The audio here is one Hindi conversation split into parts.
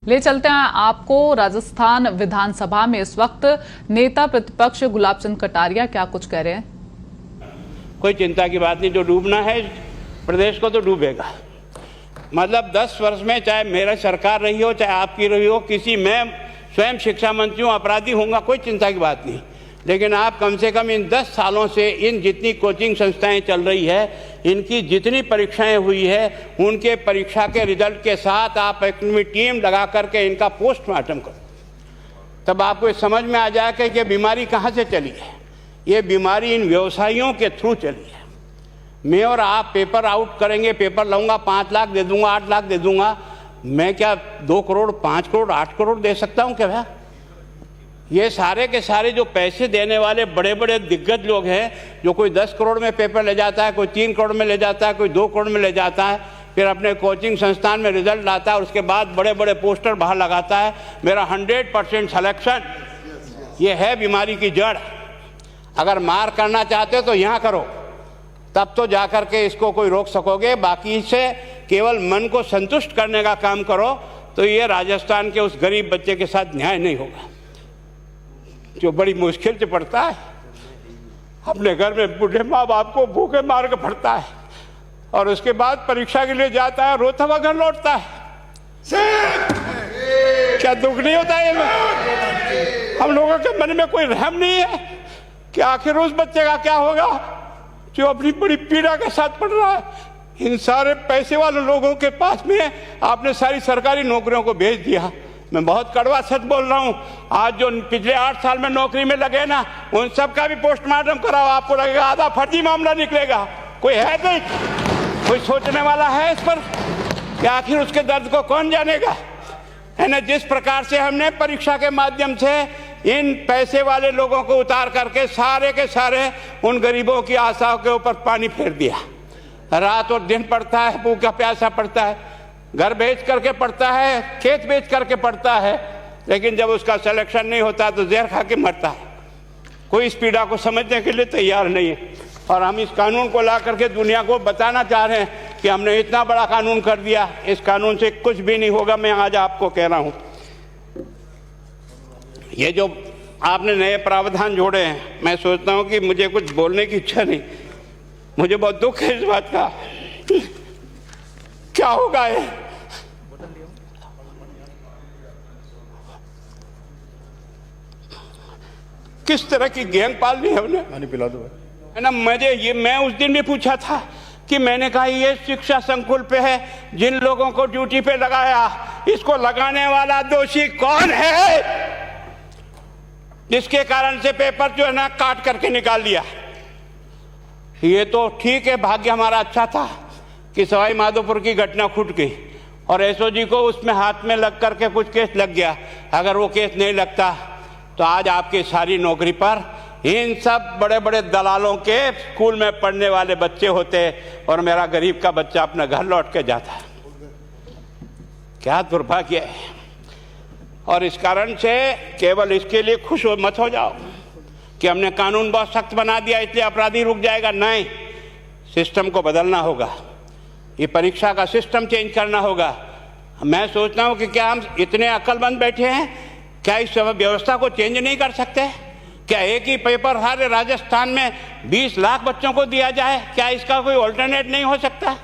ले चलते हैं आपको राजस्थान विधानसभा में इस वक्त नेता प्रतिपक्ष गुलाब चंद कटारिया क्या कुछ कह रहे हैं। कोई चिंता की बात नहीं, जो डूबना है प्रदेश को तो डूबेगा। मतलब 10 वर्ष में चाहे मेरा सरकार रही हो चाहे आपकी रही हो, किसी मैं स्वयं शिक्षा मंत्री हूँ, अपराधी होऊंगा, कोई चिंता की बात नहीं। लेकिन आप कम से कम इन 10 सालों से इन जितनी कोचिंग संस्थाएं चल रही है, इनकी जितनी परीक्षाएं हुई है, उनके परीक्षा के रिजल्ट के साथ आप एक टीम लगा करके इनका पोस्टमार्टम करो, तब आपको समझ में आ जाएगा कि ये बीमारी कहाँ से चली है। ये बीमारी इन व्यवसायियों के थ्रू चली है। मैं और आप पेपर आउट करेंगे, पेपर लाऊंगा, 5 लाख दे दूंगा, 8 लाख दे दूंगा, मैं क्या 2 करोड़ 5 करोड़ 8 करोड़ दे सकता हूँ क्या भैया? ये सारे के सारे जो पैसे देने वाले बड़े बड़े दिग्गज लोग हैं, जो कोई 10 करोड़ में पेपर ले जाता है, कोई 3 करोड़ में ले जाता है, कोई 2 करोड़ में ले जाता है, फिर अपने कोचिंग संस्थान में रिजल्ट लाता है, उसके बाद बड़े बड़े पोस्टर बाहर लगाता है, मेरा 100% सिलेक्शन। ये है बीमारी की जड़। अगर मार करना चाहते हो तो यहाँ करो, तब तो जा कर के इसको कोई रोक सकोगे। बाकी से केवल मन को संतुष्ट करने का काम करो तो ये राजस्थान के उस गरीब बच्चे के साथ न्याय नहीं होगा, जो बड़ी मुश्किल से पढ़ता है, अपने घर में बूढ़े माँ बाप को भूखे मार के पढ़ता है और उसके बाद परीक्षा के लिए जाता है, रोता हुआ घर लौटता है। क्या दुख नहीं होता है? हम लोगों के मन में कोई रहम नहीं है कि आखिर उस बच्चे का क्या होगा जो अपनी बड़ी पीड़ा के साथ पढ़ रहा है। इन सारे पैसे वाले लोगों के पास में आपने सारी सरकारी नौकरियों को भेज दिया। मैं बहुत कड़वा सच बोल रहा हूं। आज जो पिछले 8 साल में नौकरी में लगे ना, उन सब का भी पोस्टमार्टम कराओ, आपको लगेगा आधा फर्जी मामला निकलेगा। कोई है नहीं, कोई सोचने वाला है इस पर कि आखिर उसके दर्द को कौन जानेगा? है ना, जिस प्रकार से हमने परीक्षा के माध्यम से इन पैसे वाले लोगों को उतार करके सारे के सारे उन गरीबों की आशाओं के ऊपर पानी फेर दिया। रात और दिन पड़ता है, भूखा प्यासा पड़ता है, घर बेच करके पढ़ता है, खेत बेच करके पढ़ता है, लेकिन जब उसका सिलेक्शन नहीं होता तो जहर खा के मरता है। कोई इस पीड़ा को समझने के लिए तैयार नहीं है। और हम इस कानून को ला करके दुनिया को बताना चाह रहे हैं कि हमने इतना बड़ा कानून कर दिया, इस कानून से कुछ भी नहीं होगा। मैं आज आपको कह रहा हूँ, ये जो आपने नए प्रावधान जोड़े हैं, मैं सोचता हूँ कि मुझे कुछ बोलने की इच्छा नहीं, मुझे बहुत दुख है इस बात का। क्या होगा ये? किस तरह की गैंग पालनी है हमने? पानी पिला दो, है ना। मैं उस दिन भी पूछा था कि मैंने कहा ये शिक्षा संकुल पे है, जिन लोगों को ड्यूटी पे लगाया, इसको लगाने वाला दोषी कौन है, जिसके कारण से पेपर जो है ना काट करके निकाल दिया। ये तो ठीक है, भाग्य हमारा अच्छा था कि सवाई माधोपुर की घटना फूट गई और एसओजी को उसमें हाथ में लग करके कुछ केस लग गया। अगर वो केस नहीं लगता तो आज आपकी सारी नौकरी पर इन सब बड़े बड़े दलालों के स्कूल में पढ़ने वाले बच्चे होते और मेरा गरीब का बच्चा अपना घर लौट के जाता। क्या दुर्भाग्य है। और इस कारण से केवल इसके लिए खुश मत हो जाओ कि हमने कानून बहुत सख्त बना दिया इसलिए अपराधी रुक जाएगा। नहीं, सिस्टम को बदलना होगा, ये परीक्षा का सिस्टम चेंज करना होगा। मैं सोचता हूँ कि क्या हम इतने अक्लमंद बैठे हैं, क्या इस व्यवस्था को चेंज नहीं कर सकते? क्या एक ही पेपर हर राजस्थान में 20 लाख बच्चों को दिया जाए? क्या इसका कोई ऑल्टरनेट नहीं हो सकता?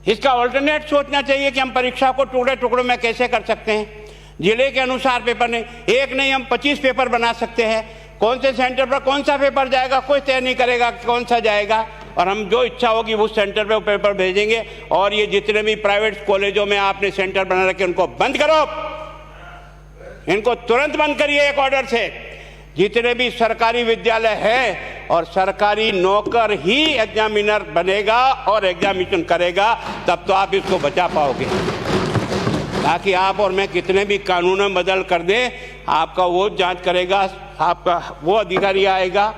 इसका ऑल्टरनेट सोचना चाहिए कि हम परीक्षा को टुकड़े टुकड़ों में कैसे कर सकते हैं। जिले के अनुसार पेपर नहीं, एक नहीं हम 25 पेपर बना सकते हैं। कौन से सेंटर पर कौन सा पेपर जाएगा कोई तय नहीं करेगा कौन सा जाएगा, और हम जो इच्छा होगी उस सेंटर पे वो पेपर भेजेंगे। और ये जितने भी प्राइवेट कॉलेजों में आपने सेंटर बना रखे उनको बंद करो, इनको तुरंत बंद करिए एक ऑर्डर से। जितने भी सरकारी विद्यालय है और सरकारी नौकर ही एग्जामिनर बनेगा और एग्जामिनेशन करेगा, तब तो आप इसको बचा पाओगे। ताकि आप और मैं कितने भी कानून बदल कर दें, आपका वो जांच करेगा, आपका वो अधिकारी आएगा।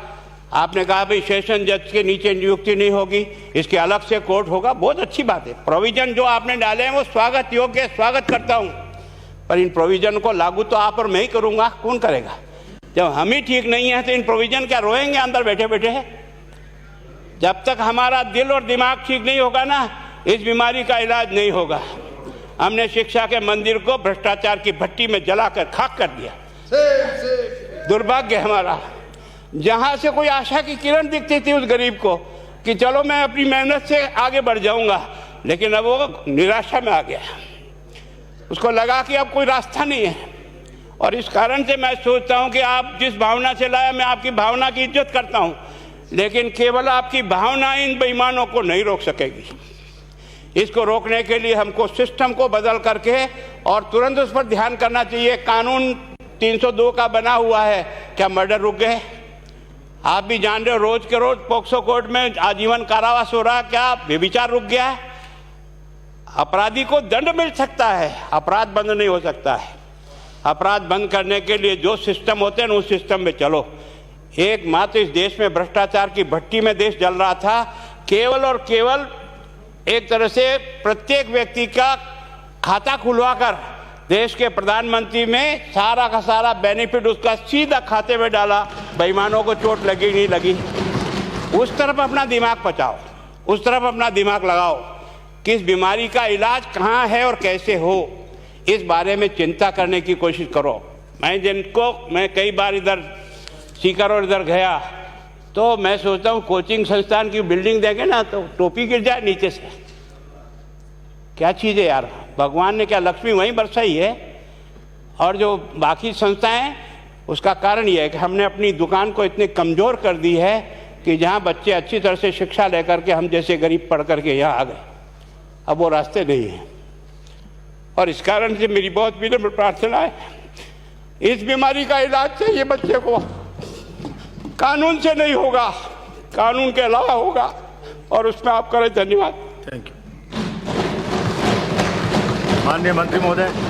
आपने कहा भाई सेशन जज के नीचे नियुक्ति नहीं होगी, इसके अलग से कोर्ट होगा, बहुत अच्छी बात है। प्रोविजन जो आपने डाले हैं वो स्वागत योग्य, स्वागत करता हूं, पर इन प्रोविजन को लागू तो आप और मैं ही करूंगा, कौन करेगा? जब हम ही ठीक नहीं है तो इन प्रोविजन क्या रोएंगे अंदर बैठे बैठे? जब तक हमारा दिल और दिमाग ठीक नहीं होगा ना, इस बीमारी का इलाज नहीं होगा। हमने शिक्षा के मंदिर को भ्रष्टाचार की भट्टी में जलाकर खाक कर दिया। दुर्भाग्य हमारा, जहां से कोई आशा की किरण दिखती थी उस गरीब को कि चलो मैं अपनी मेहनत से आगे बढ़ जाऊंगा, लेकिन अब वो निराशा में आ गया। उसको लगा कि अब कोई रास्ता नहीं है। और इस कारण से मैं सोचता हूं कि आप जिस भावना से लाया, मैं आपकी भावना की इज्जत करता हूं, लेकिन केवल आपकी भावना इन बेईमानों को नहीं रोक सकेगी। इसको रोकने के लिए हमको सिस्टम को बदल करके और तुरंत उस पर ध्यान करना चाहिए। कानून 302 का बना हुआ है, क्या मर्डर रुक गए? आप भी जान रहे हो, रोज के रोज पोक्सो कोर्ट में आजीवन कारावास हो रहा, क्या व्यभिचार रुक गया है? अपराधी को दंड मिल सकता है, अपराध बंद नहीं हो सकता है। अपराध बंद करने के लिए जो सिस्टम होते हैं उस सिस्टम में चलो। एकमात्र इस देश में भ्रष्टाचार की भट्टी में देश जल रहा था। केवल और केवल एक तरह से प्रत्येक व्यक्ति का खाता खुलवाकर देश के प्रधानमंत्री में सारा का सारा बेनिफिट उसका सीधा खाते में डाला। बेईमानों को चोट लगी नहीं लगी, उस तरफ अपना दिमाग बचाओ, उस तरफ अपना दिमाग लगाओ। किस बीमारी का इलाज कहाँ है और कैसे हो, इस बारे में चिंता करने की कोशिश करो। मैं कई बार इधर सीकर और इधर गया तो मैं सोचता हूँ कोचिंग संस्थान की बिल्डिंग देंगे ना तो टोपी गिर जाए नीचे से। क्या चीज़ है यार, भगवान ने क्या लक्ष्मी वहीं बरसाई है? और जो बाकी संस्थाएं, उसका कारण यह है कि हमने अपनी दुकान को इतनी कमज़ोर कर दी है कि जहाँ बच्चे अच्छी तरह से शिक्षा लेकर के हम जैसे गरीब पढ़ करके यहाँ आ गए, अब वो रास्ते नहीं हैं। और इस कारण से मेरी बहुत विनम्र प्रार्थना है, इस बीमारी का इलाज चाहिए बच्चे को, कानून से नहीं होगा, कानून के अलावा होगा। और उसमें आप करें। धन्यवाद। Thank you. माननीय मंत्री महोदय।